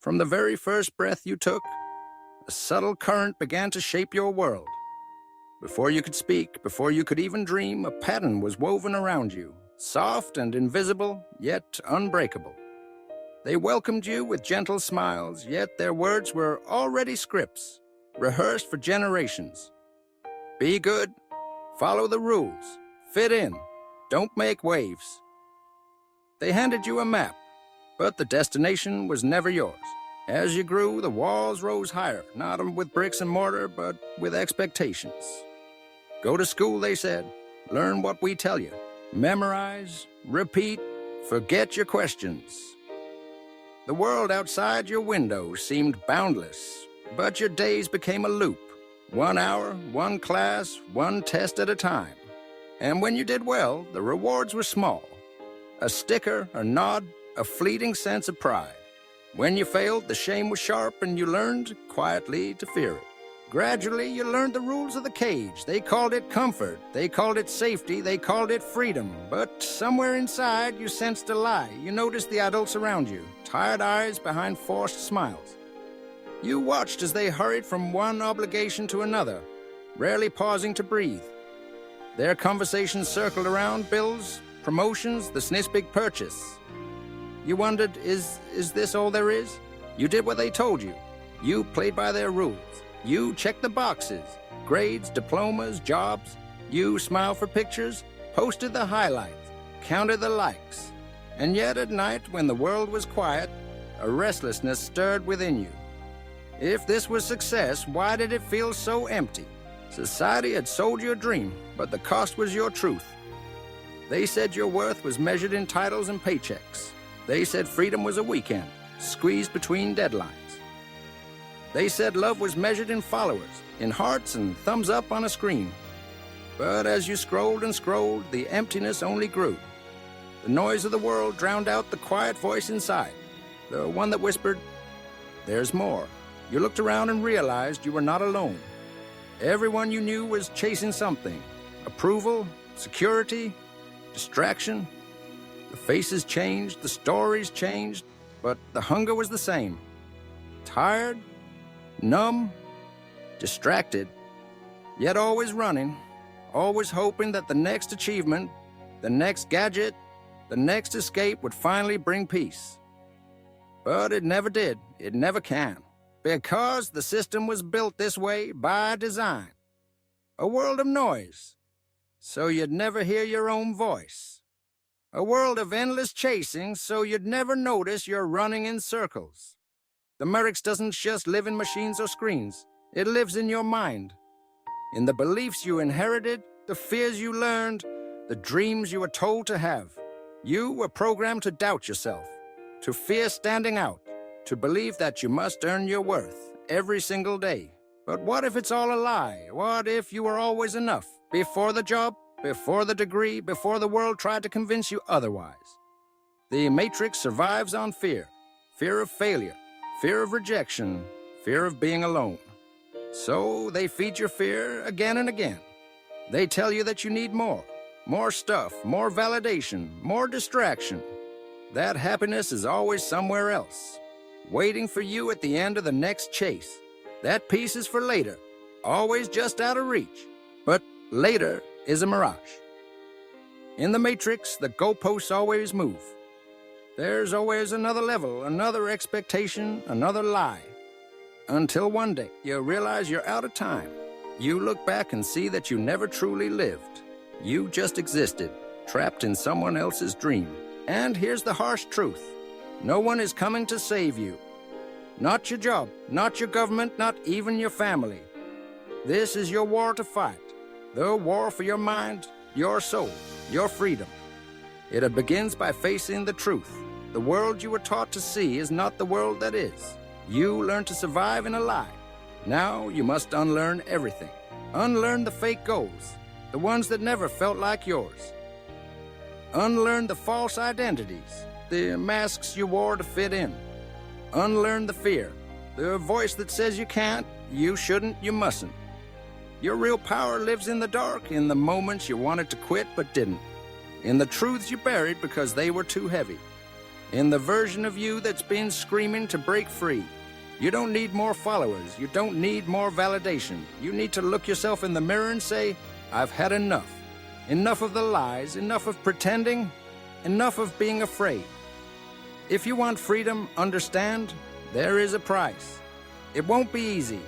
From the very first breath you took, a subtle current began to shape your world. Before you could speak, before you could even dream, a pattern was woven around you, soft and invisible, yet unbreakable. They welcomed you with gentle smiles, yet their words were already scripts, rehearsed for generations. Be good, follow the rules, fit in, don't make waves. They handed you a map, but the destination was never yours. As you grew, the walls rose higher, not with bricks and mortar, but with expectations. Go to school, they said. Learn what we tell you. Memorize, repeat, forget your questions. The world outside your window seemed boundless, but your days became a loop. 1 hour, one class, one test at a time. And when you did well, the rewards were small. A sticker, a nod, a fleeting sense of pride. When you failed, the shame was sharp, and you learned, quietly, to fear it. Gradually, you learned the rules of the cage. They called it comfort, they called it safety, they called it freedom. But somewhere inside, you sensed a lie. You noticed the adults around you, tired eyes behind forced smiles. You watched as they hurried from one obligation to another, rarely pausing to breathe. Their conversations circled around bills, promotions, the SNIS big purchase. You wondered, is this all there is? You did what they told you. You played by their rules. You checked the boxes, grades, diplomas, jobs. You smiled for pictures, posted the highlights, counted the likes. And yet at night, when the world was quiet, a restlessness stirred within you. If this was success, why did it feel so empty? Society had sold you a dream, but the cost was your truth. They said your worth was measured in titles and paychecks. They said freedom was a weekend, squeezed between deadlines. They said love was measured in followers, in hearts and thumbs up on a screen. But as you scrolled and scrolled, the emptiness only grew. The noise of the world drowned out the quiet voice inside, the one that whispered, "There's more." You looked around and realized you were not alone. Everyone you knew was chasing something. Approval, security, distraction. The faces changed, the stories changed, but the hunger was the same. Tired, numb, distracted, yet always running, always hoping that the next achievement, the next gadget, the next escape would finally bring peace. But it never did, it never can, because the system was built this way by design. A world of noise, so you'd never hear your own voice. A world of endless chasing, so you'd never notice you're running in circles. The Merix doesn't just live in machines or screens. It lives in your mind. In the beliefs you inherited, the fears you learned, the dreams you were told to have. You were programmed to doubt yourself, to fear standing out, to believe that you must earn your worth every single day. But what if it's all a lie? What if you were always enough? Before the job, before the degree, before the world tried to convince you otherwise. The matrix survives on fear. Fear of failure, fear of rejection, fear of being alone. So they feed your fear again and again. They tell you that you need more stuff, more validation, more distraction. That happiness is always somewhere else, waiting for you at the end of the next chase. That peace is for later, always just out of reach. But later is a mirage. In the matrix, the goalposts always move. There's always another level, another expectation, another lie. Until one day, you realize you're out of time. You look back and see that you never truly lived. You just existed, trapped in someone else's dream. And here's the harsh truth. No one is coming to save you. Not your job, not your government, not even your family. This is your war to fight. The war for your mind, your soul, your freedom. It begins by facing the truth. The world you were taught to see is not the world that is. You learned to survive in a lie. Now you must unlearn everything. Unlearn the fake goals, the ones that never felt like yours. Unlearn the false identities, the masks you wore to fit in. Unlearn the fear, the voice that says you can't, you shouldn't, you mustn't. Your real power lives in the dark, in the moments you wanted to quit but didn't. In the truths you buried because they were too heavy. in the version of you that's been screaming to break free. You don't need more followers. You don't need more validation. You need to look yourself in the mirror and say, I've had enough. Enough of the lies, enough of pretending, enough of being afraid. If you want freedom, understand, there is a price. It won't be easy.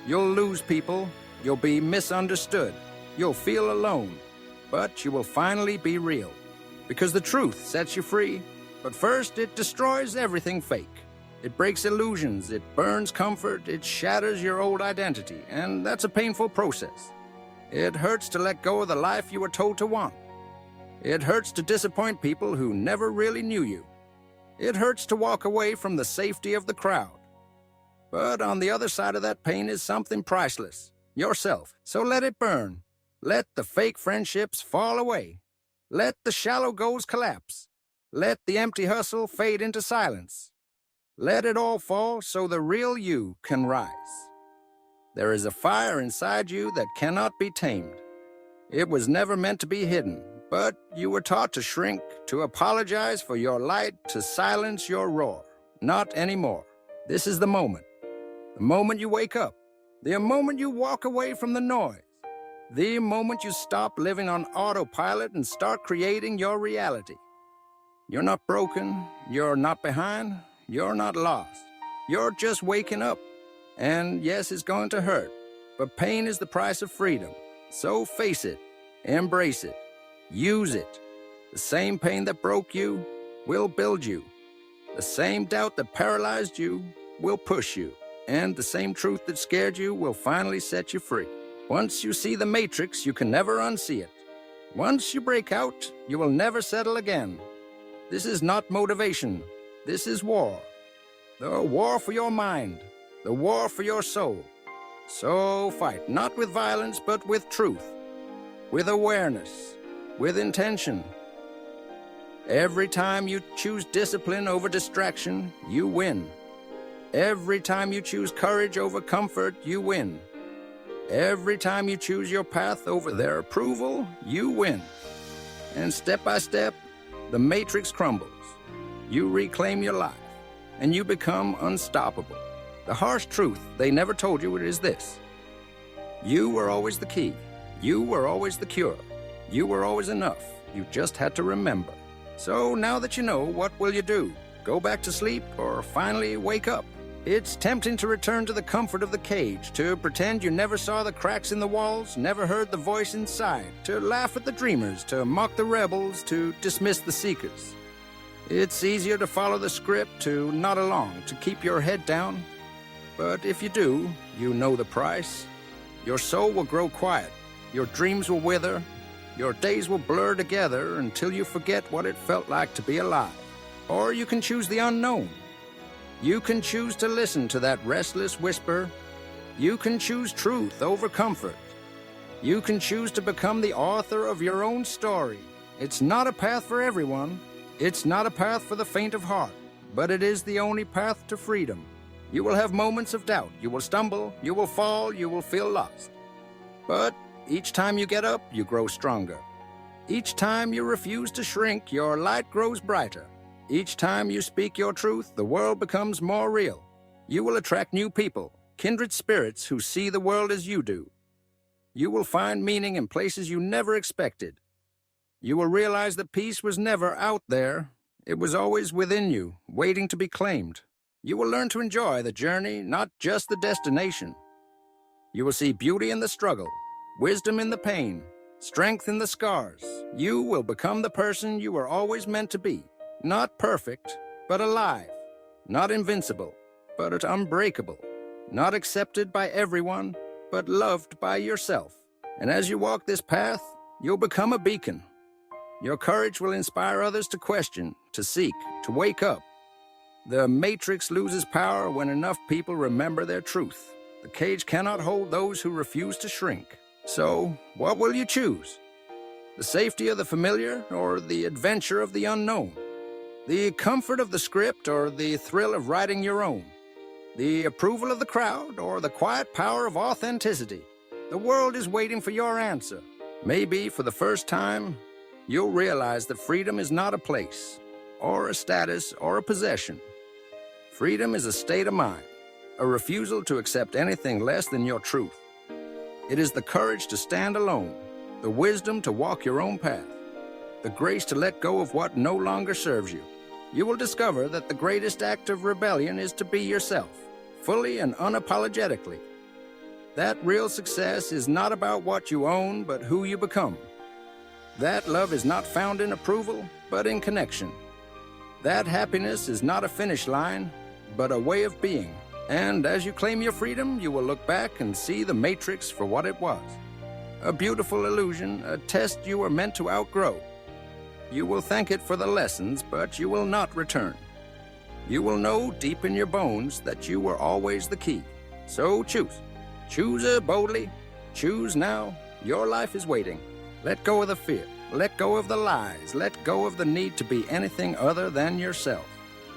You'll lose people. You'll be misunderstood. You'll feel alone. But you will finally be real. Because the truth sets you free. But first, it destroys everything fake. It breaks illusions. It burns comfort. It shatters your old identity. And that's a painful process. It hurts to let go of the life you were told to want. It hurts to disappoint people who never really knew you. It hurts to walk away from the safety of the crowd. But on the other side of that pain is something priceless, yourself. So let it burn. Let the fake friendships fall away. Let the shallow goals collapse. Let the empty hustle fade into silence. Let it all fall so the real you can rise. There is a fire inside you that cannot be tamed. It was never meant to be hidden, but you were taught to shrink, to apologize for your light, to silence your roar. Not anymore. This is the moment. The moment you wake up. The moment you walk away from the noise. The moment you stop living on autopilot and start creating your reality. You're not broken. You're not behind. You're not lost. You're just waking up. And yes, it's going to hurt, but pain is the price of freedom. So face it, embrace it, use it. The same pain that broke you will build you. The same doubt that paralyzed you will push you. And the same truth that scared you will finally set you free. Once you see the matrix, you can never unsee it. Once you break out, you will never settle again. This is not motivation. This is war. The war for your mind. The war for your soul. So fight, not with violence, but with truth, with awareness, with intention. Every time you choose discipline over distraction, you win. Every time you choose courage over comfort, you win. Every time you choose your path over their approval, you win. And step by step, the matrix crumbles. You reclaim your life, and you become unstoppable. The harsh truth they never told you is this. You were always the key. You were always the cure. You were always enough. You just had to remember. So now that you know, what will you do? Go back to sleep or finally wake up? It's tempting to return to the comfort of the cage, to pretend you never saw the cracks in the walls, never heard the voice inside, to laugh at the dreamers, to mock the rebels, to dismiss the seekers. It's easier to follow the script, to nod along, to keep your head down. But if you do, you know the price. Your soul will grow quiet. Your dreams will wither. Your days will blur together until you forget what it felt like to be alive. Or you can choose the unknown. You can choose to listen to that restless whisper. You can choose truth over comfort. You can choose to become the author of your own story. It's not a path for everyone. It's not a path for the faint of heart. But it is the only path to freedom. You will have moments of doubt. You will stumble. You will fall. You will feel lost. But each time you get up, you grow stronger. Each time you refuse to shrink, your light grows brighter. Each time you speak your truth, the world becomes more real. You will attract new people, kindred spirits who see the world as you do. You will find meaning in places you never expected. You will realize that peace was never out there. It was always within you, waiting to be claimed. You will learn to enjoy the journey, not just the destination. You will see beauty in the struggle, wisdom in the pain, strength in the scars. You will become the person you were always meant to be. Not perfect, but alive. Not invincible, but unbreakable. Not accepted by everyone, but loved by yourself. And as you walk this path, you'll become a beacon. Your courage will inspire others to question, to seek, to wake up. The matrix loses power when enough people remember their truth. The cage cannot hold those who refuse to shrink. So, what will you choose? The safety of the familiar or the adventure of the unknown? The comfort of the script or the thrill of writing your own? The approval of the crowd or the quiet power of authenticity? The world is waiting for your answer. Maybe for the first time, you'll realize that freedom is not a place. or a status, or a possession. Freedom is a state of mind, a refusal to accept anything less than your truth. It is the courage to stand alone, the wisdom to walk your own path, the grace to let go of what no longer serves you. You will discover that the greatest act of rebellion is to be yourself, fully and unapologetically. That real success is not about what you own, but who you become. That love is not found in approval, but in connection. That happiness is not a finish line, but a way of being. And as you claim your freedom, you will look back and see the matrix for what it was. A beautiful illusion, a test you were meant to outgrow. You will thank it for the lessons, but you will not return. You will know deep in your bones that you were always the key. So choose. Choose her boldly. Choose now. Your life is waiting. Let go of the fear. Let go of the lies. Let go of the need to be anything other than yourself.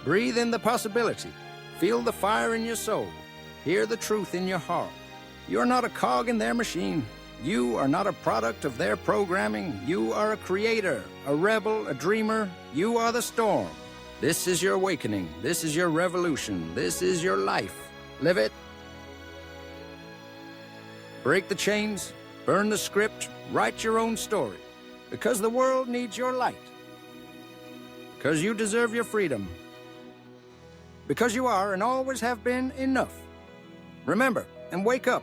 Breathe in the possibility. Feel the fire in your soul. Hear the truth in your heart. You're not a cog in their machine. You are not a product of their programming. You are a creator, a rebel, a dreamer. You are the storm. This is your awakening. This is your revolution. This is your life. Live it. Break the chains, burn the script, write your own story. Because the world needs your light. Because you deserve your freedom. Because you are and always have been enough. Remember and wake up.